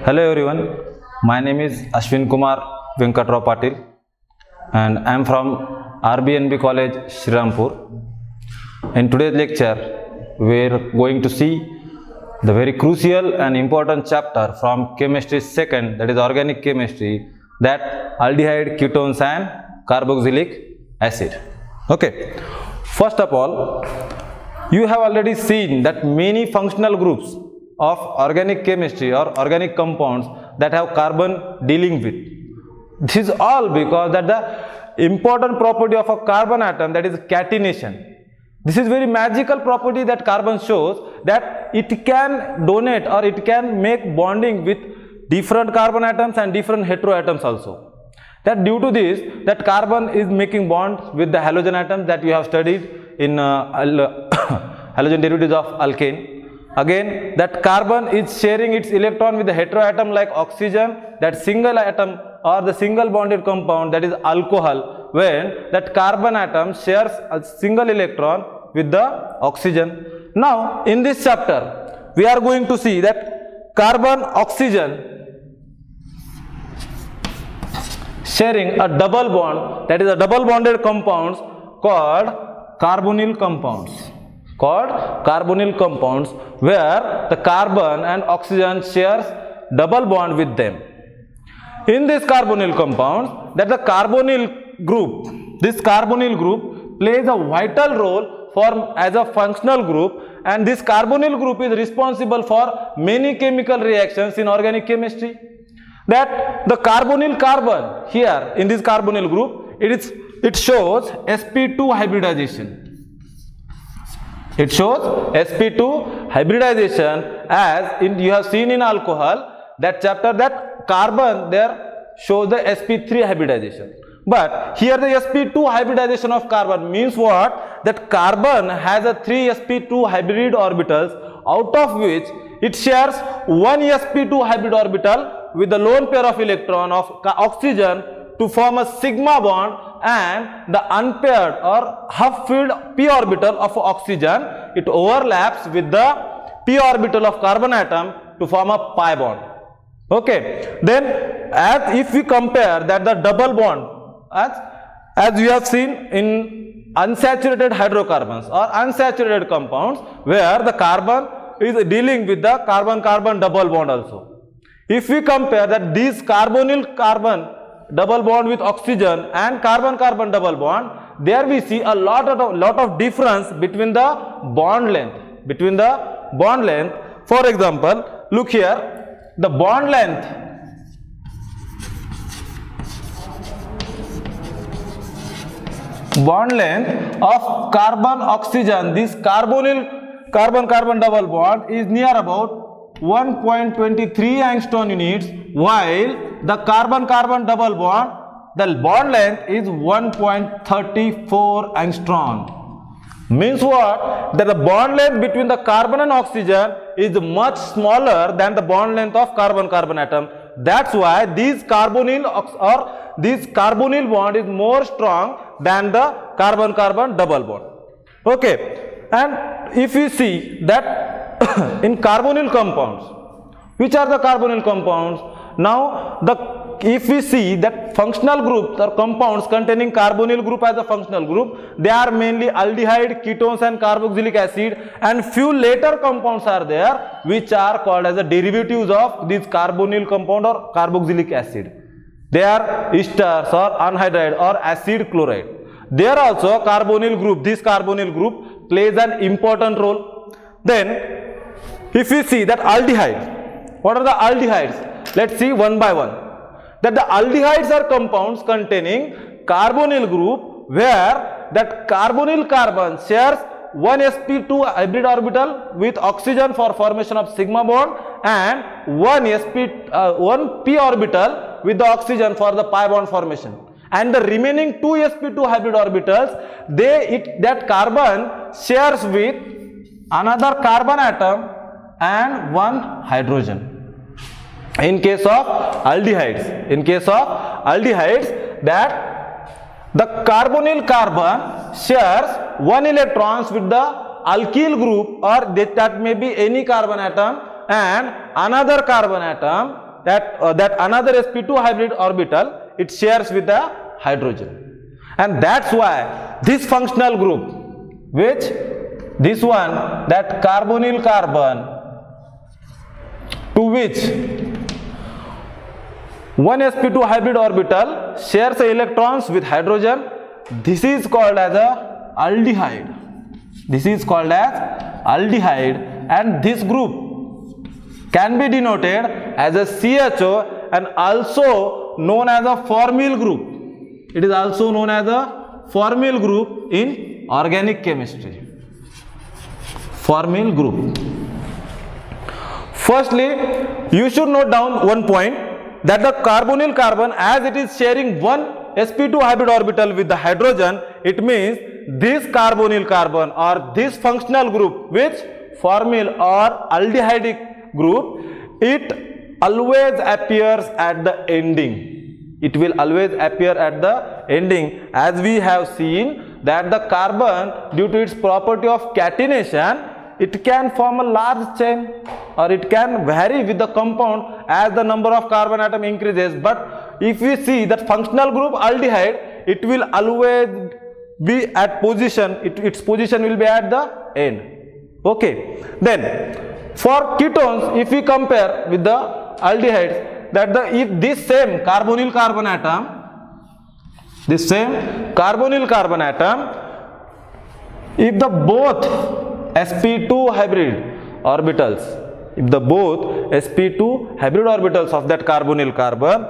Hello everyone, my name is Ashwin Kumar Venkatrao Patil and I am from RBNB College, Srirampur. In today's lecture, we are going to see the very crucial and important chapter from chemistry second, that is organic chemistry, that aldehyde, ketones and carboxylic acid. Okay, first of all, you have already seen that many functional groups of organic chemistry or organic compounds that have carbon dealing with. This is all because that the important property of a carbon atom, that is catenation. This is very magical property that carbon shows, that it can donate or it can make bonding with different carbon atoms and different heteroatoms also. That due to this, that carbon is making bonds with the halogen atoms that you have studied in halogen derivatives of alkane. Again, that carbon is sharing its electron with the heteroatom like oxygen, that single atom or the single bonded compound, that is alcohol, when that carbon atom shares a single electron with the oxygen. Now, in this chapter, we are going to see that carbon oxygen sharing a double bond, that is a double bonded compounds called carbonyl compounds, where the carbon and oxygen shares double bond with them. In this carbonyl compounds, that the carbonyl group, this carbonyl group plays a vital role as a functional group, and this carbonyl group is responsible for many chemical reactions in organic chemistry. That the carbonyl carbon here in this carbonyl group, it shows sp2 hybridization. It shows sp2 hybridization, as you have seen in alcohol, that chapter, that carbon there shows the sp3 hybridization. But here the sp2 hybridization of carbon means what? That carbon has a 3 sp2 hybrid orbitals, out of which it shares one sp2 hybrid orbital with the lone pair of electron of oxygen to form a sigma bond, and the unpaired or half-filled p orbital of oxygen, it overlaps with the p orbital of carbon atom to form a pi bond. Okay, then if we compare that the double bond, as you have seen in unsaturated hydrocarbons or unsaturated compounds, where the carbon is dealing with the carbon-carbon double bond also. If we compare that these carbonyl carbon double bond with oxygen and carbon-carbon double bond, there we see a lot of difference between the bond length. For example, look here, the bond length of carbon oxygen, this carbonyl carbon-carbon double bond is near about 1.23 angstrom units, while the carbon-carbon double bond, the bond length is 1.34 angstrom. Means what? That the bond length between the carbon and oxygen is much smaller than the bond length of carbon-carbon atom. That's why this carbonyl bond is more strong than the carbon-carbon double bond. Okay, and if we see that in carbonyl compounds, which are the carbonyl compounds? Now, if we see that functional groups or compounds containing carbonyl group as a functional group, they are mainly aldehyde, ketones and carboxylic acid, and few later compounds are there which are called as the derivatives of this carbonyl compound or carboxylic acid. They are esters or anhydride or acid chloride. There also carbonyl group, this carbonyl group plays an important role. Then if we see that aldehyde, what are the aldehydes? Let's see one by one. That the aldehydes are compounds containing carbonyl group, where that carbonyl carbon shares one sp2 hybrid orbital with oxygen for formation of sigma bond, and one p orbital with the oxygen for the pi bond formation. And the remaining two sp2 hybrid orbitals, that carbon shares with another carbon atom and one hydrogen. In case of aldehydes, that the carbonyl carbon shares one electrons with the alkyl group, or that may be any carbon atom, and another carbon atom that another sp2 hybrid orbital it shares with the hydrogen, and that's why this functional group, which this one, that carbonyl carbon to which one sp2 hybrid orbital shares electrons with hydrogen, this is called as a aldehyde. This is called as aldehyde, and this group can be denoted as a CHO and also known as a formyl group. It is also known as a formyl group in organic chemistry. Formyl group. Firstly, you should note down one point, that the carbonyl carbon, as it is sharing one sp2 hybrid orbital with the hydrogen, it means this carbonyl carbon or this functional group, which formyl or aldehydic group, it always appears at the ending. It will always appear at the ending, as we have seen that the carbon, due to its property of catenation, it can form a large chain or it can vary with the compound as the number of carbon atom increases. But if we see that functional group aldehyde, it will always be at position, its position will be at the end. Okay, then for ketones, if we compare with the aldehydes, that if this same carbonyl carbon atom, this same carbonyl carbon atom, if the both sp2 hybrid orbitals, if the both sp2 hybrid orbitals of that carbonyl carbon,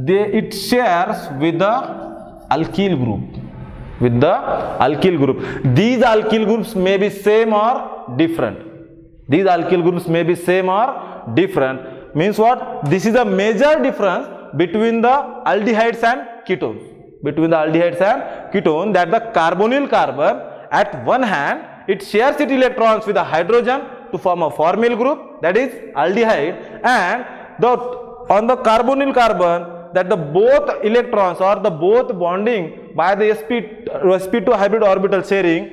it shares with the alkyl group, with the alkyl group. These alkyl groups may be same or different. These alkyl groups may be same or different. Means what? This is a major difference between the aldehydes and ketones. Between the aldehydes and ketone, that the carbonyl carbon, at one hand, it shares its electrons with the hydrogen to form a formyl group, that is aldehyde, and on the carbonyl carbon, that the both electrons or the both bonding by the sp2 hybrid orbital sharing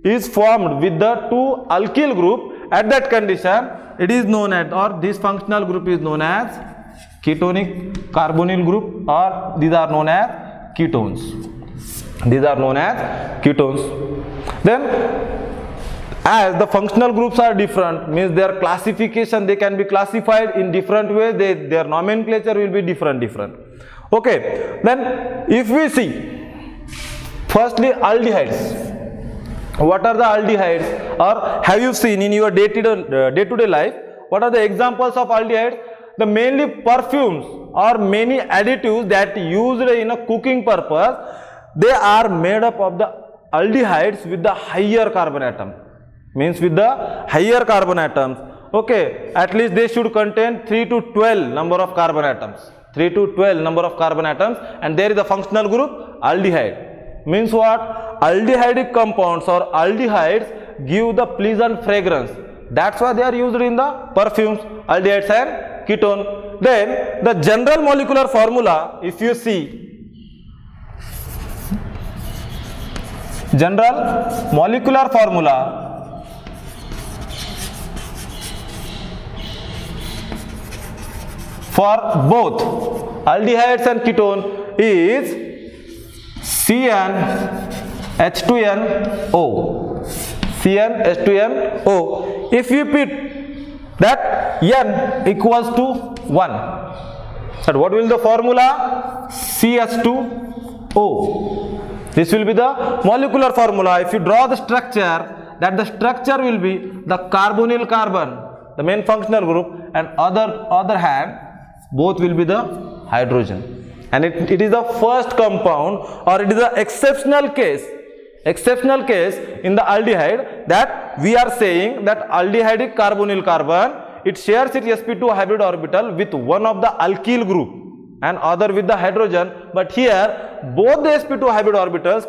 is formed with the two alkyl group. At that condition, it is known as, or this functional group is known as ketonic carbonyl group, or these are known as ketones. These are known as ketones. Then, as the functional groups are different, means their classification, they can be classified in different ways, their nomenclature will be different. Okay, then if we see, firstly aldehydes. What are the aldehydes, or have you seen in your day-to-day life, what are the examples of aldehydes? The mainly perfumes or many additives that used in a cooking purpose, they are made up of the aldehydes with the higher carbon atom. Means with the higher carbon atoms. Okay, at least they should contain 3 to 12 number of carbon atoms. 3 to 12 number of carbon atoms, and there is a functional group aldehyde. Means what? Aldehydic compounds or aldehydes give the pleasant fragrance. That's why they are used in the perfumes, aldehydes and ketone. Then the general molecular formula, if you see, general molecular formula for both aldehydes and ketone is CnH2nO. CnH2nO. If you put that N equals to 1, and what will the formula? CH2O. This will be the molecular formula. If you draw the structure, that the structure will be the carbonyl carbon, the main functional group, and other hand, both will be the hydrogen. And it is the first compound, or it is an exceptional case in the aldehyde, that we are saying that aldehydic carbonyl carbon, it shares its sp2 hybrid orbital with one of the alkyl group and other with the hydrogen. But here both the sp2 hybrid orbitals,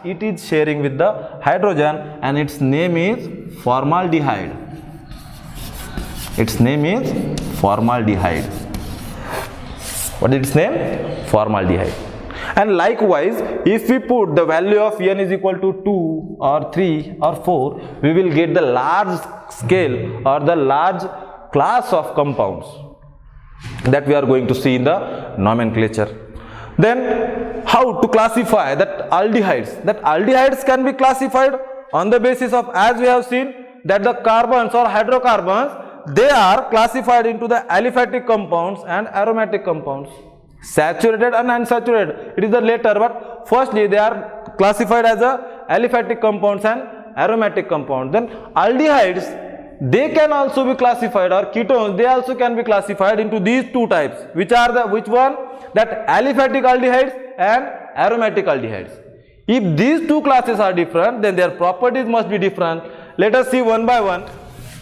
it is sharing with the hydrogen, and its name is formaldehyde. Its name is formaldehyde. What is its name? Formaldehyde. And likewise, if we put the value of N is equal to 2 or 3 or 4, we will get the large scale or the large class of compounds. that we are going to see in the nomenclature. Then how to classify that aldehydes? That aldehydes can be classified on the basis of, as we have seen, that the carbons or hydrocarbons, they are classified into the aliphatic compounds and aromatic compounds. Saturated and unsaturated, it is the later, but firstly they are classified as a aliphatic compounds and aromatic compounds. Then aldehydes, they can also be classified, or ketones, they also can be classified into these two types. Which one? That aliphatic aldehydes and aromatic aldehydes. If these two classes are different, then their properties must be different. Let us see one by one.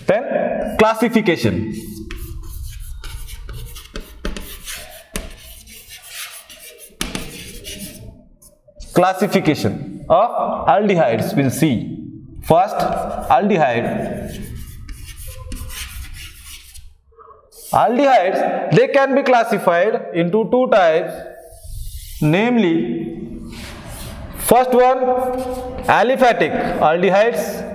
Then classification. Classification of aldehydes, we'll see. First, aldehyde. Aldehydes, they can be classified into two types, namely, first one, aliphatic aldehydes,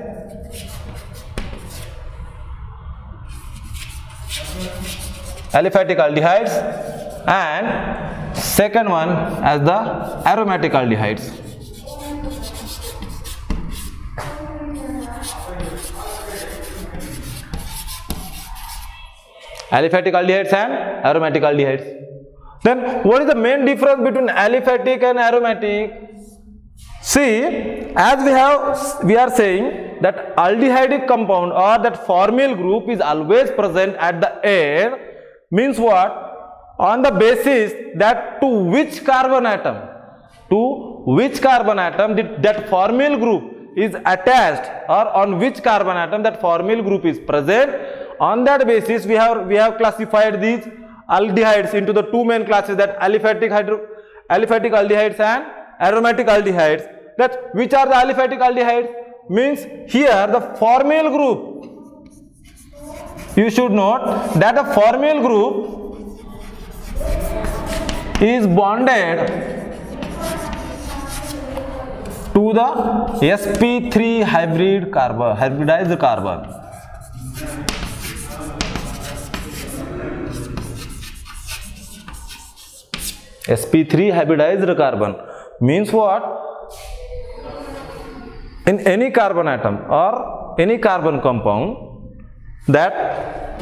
and second one as the aromatic aldehydes. Aliphatic aldehydes and aromatic aldehydes. Then what is the main difference between aliphatic and aromatic? See, as we are saying that aldehydic compound or that formyl group is always present at the end, means what? On the basis that to which carbon atom that formyl group is attached, or on which carbon atom that formyl group is present. On that basis, we have classified these aldehydes into the two main classes, that aliphatic aldehydes and aromatic aldehydes. That which are the aliphatic aldehydes? Means here the formyl group. You should note that the formyl group is bonded to the sp3 hybridized carbon. sp3 hybridized carbon means what? In any carbon atom or any carbon compound, that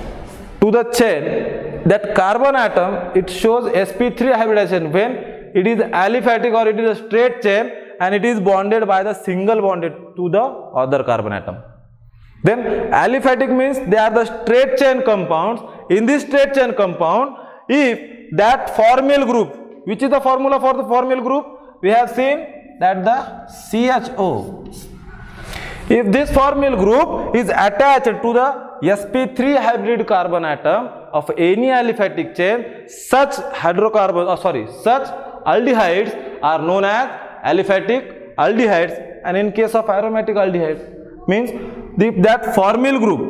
to the chain, that carbon atom, it shows sp3 hybridization when it is aliphatic or it is a straight chain and it is bonded by the single bonded to the other carbon atom. Then aliphatic means they are the straight chain compounds. In this straight chain compound, if that formyl group, which is the formula for the formyl group? We have seen that the CHO. If this formyl group is attached to the sp3 hybrid carbon atom of any aliphatic chain, such such aldehydes are known as aliphatic aldehydes, and in case of aromatic aldehydes, means that formyl group.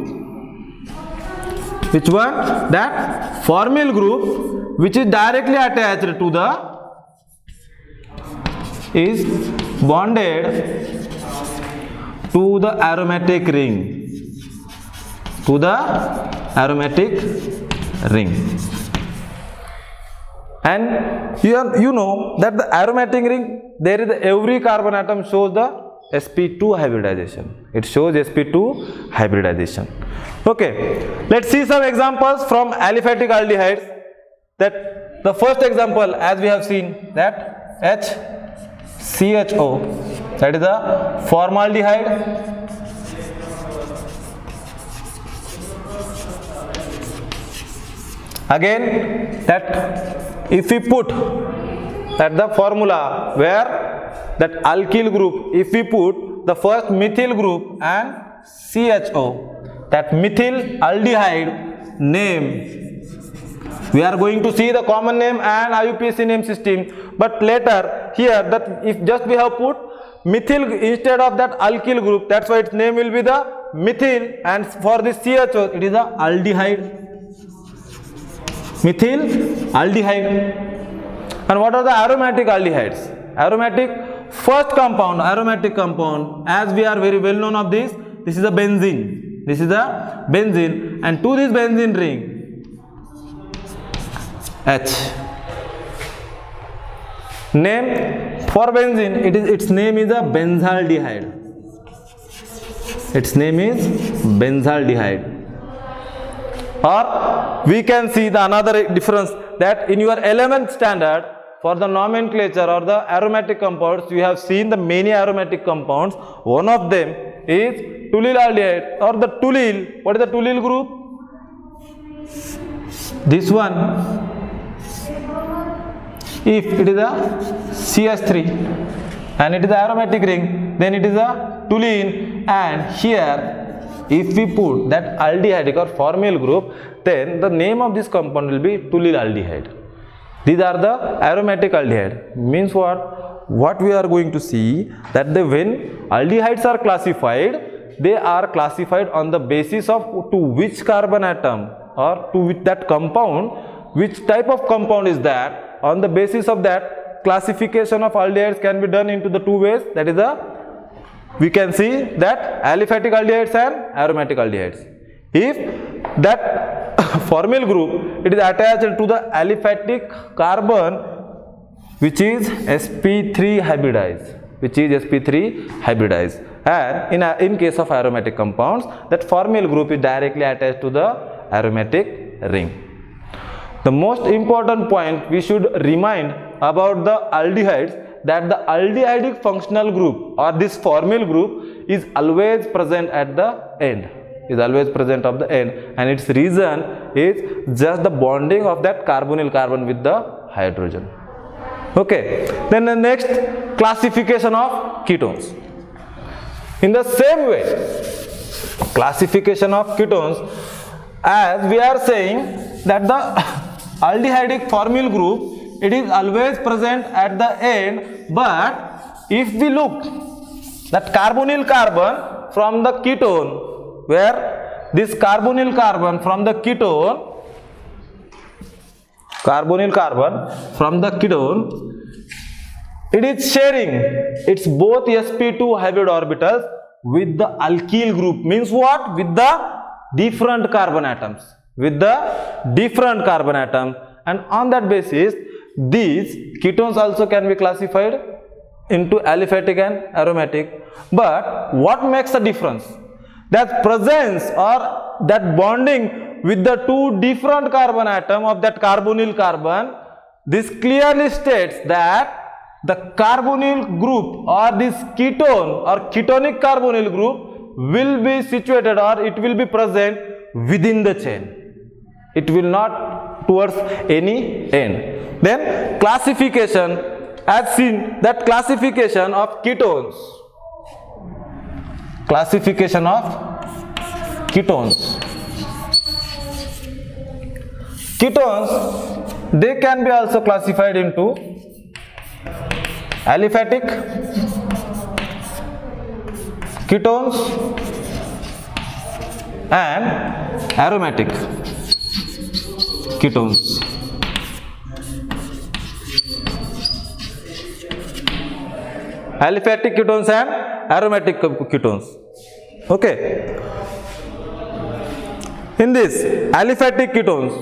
Which one? That formyl group which is directly attached to the is bonded to the aromatic ring. And you know that the aromatic ring, there is every carbon atom shows the sp2 hybridization. It shows sp2 hybridization. Okay, let's see some examples from aliphatic aldehydes. That the first example, as we have seen, that HCHO, that is the formaldehyde. Again, that if we put that the formula where that alkyl group, if we put the first methyl group and CHO, that methyl aldehyde name, we are going to see the common name and IUPAC name system, but later here that if just we have put methyl instead of that alkyl group, that's why its name will be the methyl, and for this CHO it is the aldehyde, methyl aldehyde. And what are the aromatic aldehydes? Aromatic, first compound, aromatic compound, as we are very well known of this is a benzene. This is a benzene, and to this benzene ring H. Name for benzene, its name is a benzaldehyde. Its name is benzaldehyde. Or we can see the another difference, that in your 11th standard, for the nomenclature or the aromatic compounds, we have seen the many aromatic compounds. One of them is tolulylaldehyde or the tolulyl. What is the tolulyl group? This one. If it is a CH3 and it is an aromatic ring, then it is a toluene, and here if we put that aldehydic or formyl group, then the name of this compound will be tolulylaldehyde. These are the aromatic aldehyde. Means what? What we are going to see, that when aldehydes are classified, they are classified on the basis of to which carbon atom or to which that compound, which type of compound is that. On the basis of that, classification of aldehydes can be done into the two ways. That is we can see that aliphatic aldehydes and aromatic aldehydes. If that formyl group, it is attached to the aliphatic carbon, which is sp3 hybridized, and in case of aromatic compounds, that formyl group is directly attached to the aromatic ring. The most important point we should remind about the aldehydes, that the aldehydic functional group or this formyl group is always present at the end, and its reason is just the bonding of that carbonyl carbon with the hydrogen. Okay, then the next, classification of ketones. In the same way, classification of ketones, as we are saying that the aldehydic formyl group, it is always present at the end, but if we look that carbonyl carbon from the ketone, where this carbonyl carbon from the ketone, it is sharing its both sp2 hybrid orbitals with the alkyl group. Means what? With the different carbon atoms, and on that basis, these ketones also can be classified into aliphatic and aromatic. But what makes the difference? That presence or that bonding with the two different carbon atom of that carbonyl carbon, this clearly states that the carbonyl group or this ketone or ketonic carbonyl group will be situated, or it will be present within the chain. It will not towards any end. Then classification, as seen that classification of ketones, they can be also classified into aliphatic ketones and aromatic ketones. Aliphatic ketones and aromatic ketones. Okay. In this aliphatic ketones,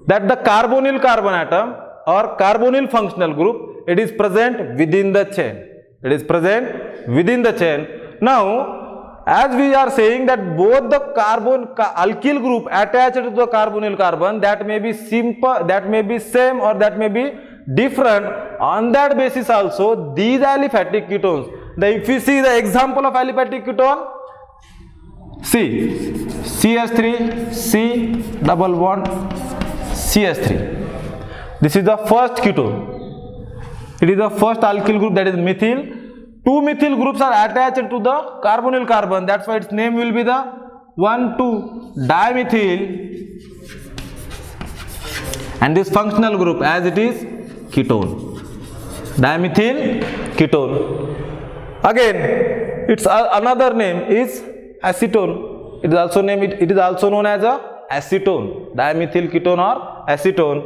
that the carbonyl carbon atom or carbonyl functional group, it is present within the chain. Now, as we are saying that both the alkyl group attached to the carbonyl carbon, that may be simple, that may be same, or that may be different. On that basis also, these aliphatic ketones, if we see the example of aliphatic ketone, see CH3, C double bond CH3. This is the first ketone. It is the first alkyl group, that is methyl. Two methyl groups are attached to the carbonyl carbon. That's why its name will be the 1,2-dimethyl, and this functional group as it is ketone, dimethyl ketone. Again, its another name is acetone. It is also known as a acetone, dimethyl ketone or acetone,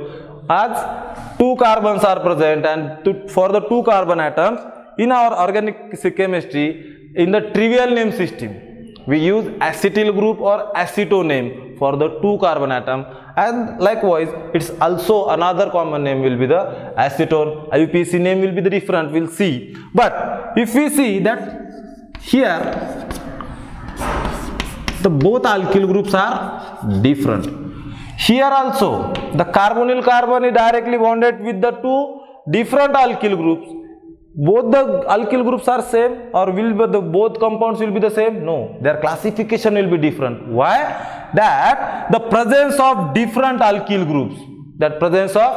as two carbons are present, and for the two carbon atoms in our organic chemistry, in the trivial name system, we use acetyl group or acetone name for the two carbon atom, and likewise it's also another common name will be the acetone. IUPAC name will be the different, we'll see. But if we see that here the both alkyl groups are different. Here also the carbonyl carbon is directly bonded with the two different alkyl groups. Both the alkyl groups are same, or will be the both compounds will be the same? No, their classification will be different. Why? That the presence of different alkyl groups. That presence of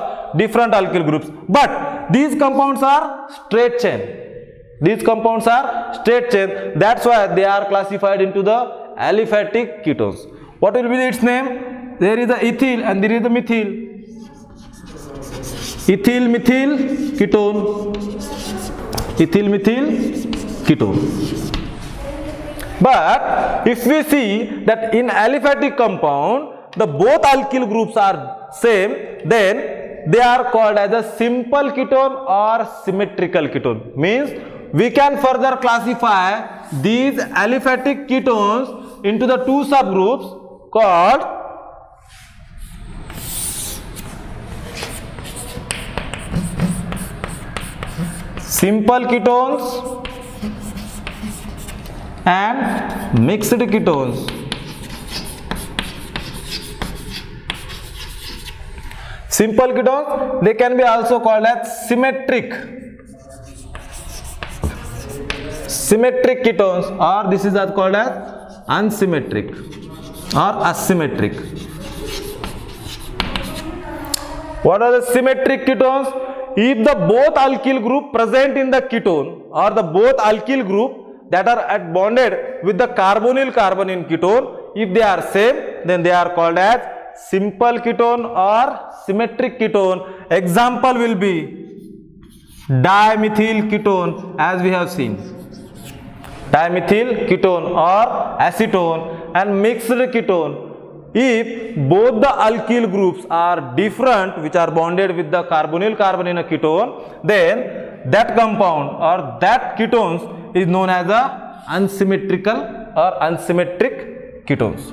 different alkyl groups. But these compounds are straight chain. These compounds are straight chain. That's why they are classified into the aliphatic ketones. What will be its name? There is the ethyl and there is the methyl. Ethyl methyl ketone. Ethyl methyl ketone. But if we see that in aliphatic compound the both alkyl groups are same, then they are called as a simple ketone or symmetrical ketone. Means we can further classify these aliphatic ketones into the two subgroups called simple ketones and mixed ketones. Simple ketones, they can be also called as symmetric ketones, or this is called as unsymmetric or asymmetric. What are the symmetric ketones? If the both alkyl group present in the ketone, or the both alkyl group that are at bonded with the carbonyl carbon in ketone, if they are same, then they are called as simple ketone or symmetric ketone. Example will be dimethyl ketone, as we have seen. Dimethyl ketone or acetone and mixed ketone. If both the alkyl groups are different, which are bonded with the carbonyl carbon in a ketone, then that compound or that ketones is known as the unsymmetrical or unsymmetric ketones.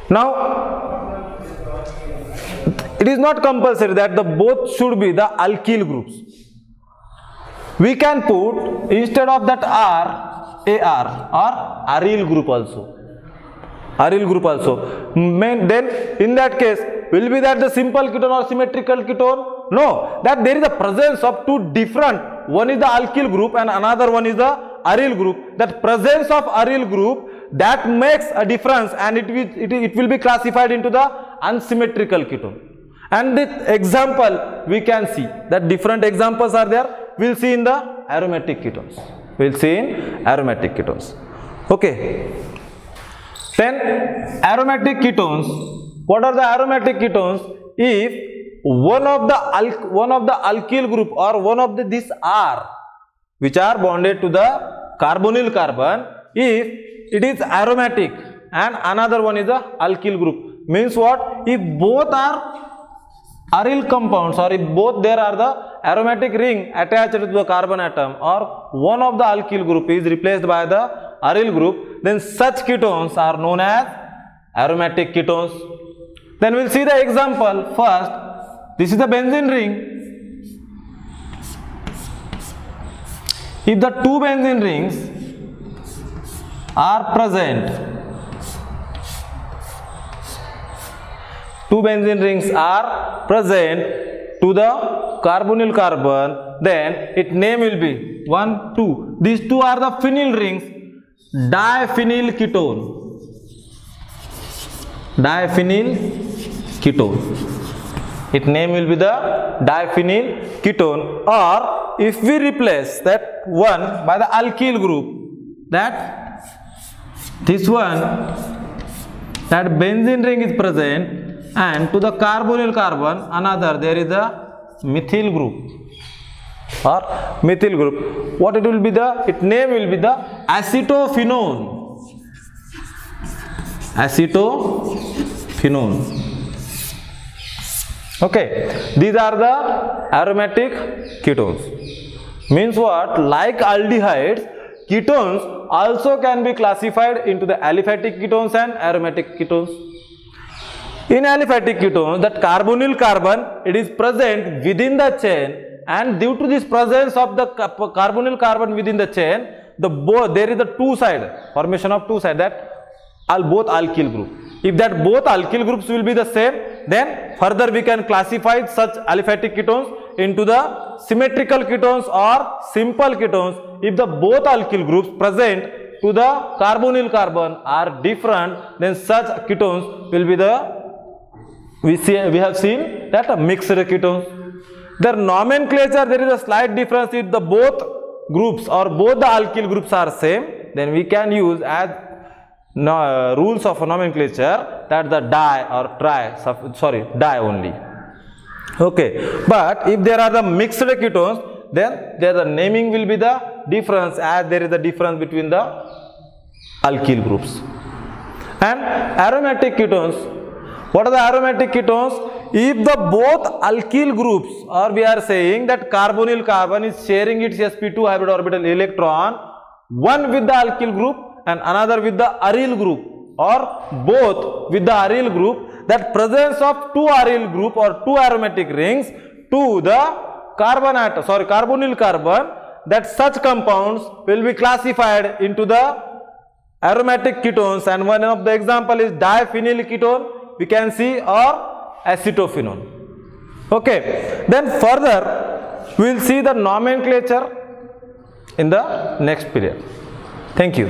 Now, it is not compulsory that the both should be the alkyl groups. We can put instead of that R, AR or aryl group also. Aryl group also. Then in that case, will be that the simple ketone or symmetrical ketone? No, that there is a presence of two different. One is the alkyl group and another one is the aryl group. That presence of aryl group, that makes a difference, and it will be classified into the unsymmetrical ketone. And the example we can see that different examples are there. We will see in the aromatic ketones. We will see in aromatic ketones. Okay. Then aromatic ketones. What are the aromatic ketones? If one of the alkyl group or one of this R, which are bonded to the carbonyl carbon, if it is aromatic and another one is a alkyl group, means what? If both are aryl compounds, or if both there are the aromatic ring attached to the carbon atom, or one of the alkyl group is replaced by the aryl group, then such ketones are known as aromatic ketones. Then we will see the example. First, this is the benzene ring. If the two benzene rings are present, two benzene rings are present to the carbonyl carbon, then its name will be 1, 2. These two are the phenyl rings, diphenyl ketone. Diphenyl ketone. Its name will be the diphenyl ketone. Or if we replace that one by the alkyl group, that this one, that benzene ring is present, and to the carbonyl carbon another, there is a methyl group or methyl group. What it will be the? Its name will be the acetophenone. Acetophenone. Okay, these are the aromatic ketones. Means what? Like aldehydes, ketones also can be classified into the aliphatic ketones and aromatic ketones. In aliphatic ketones, that carbonyl carbon, it is present within the chain, and due to this presence of the carbonyl carbon within the chain, there is the two side formation of two side, that both alkyl group. If that both alkyl groups will be the same, then further we can classify such aliphatic ketones into the symmetrical ketones or simple ketones. If the both alkyl groups present to the carbonyl carbon are different, then such ketones will be the we have seen that mixed ketones. Their nomenclature, there is a slight difference. If the both groups or both the alkyl groups are same, then we can use as rules of nomenclature that the di or di only. Okay, but if there are the mixed ketones, then the naming will be the difference, as there is a difference between the alkyl groups. And aromatic ketones, what are the aromatic ketones? If the both alkyl groups, or we are saying that carbonyl carbon is sharing its sp2 hybrid orbital electron, one with the alkyl group and another with the aryl group, or both with the aryl group, that presence of two aryl group or two aromatic rings to the carbonyl carbon, that such compounds will be classified into the aromatic ketones, and one of the example is diphenyl ketone, we can see, or acetophenone. Okay, then further we will see the nomenclature in the next period. Thank you.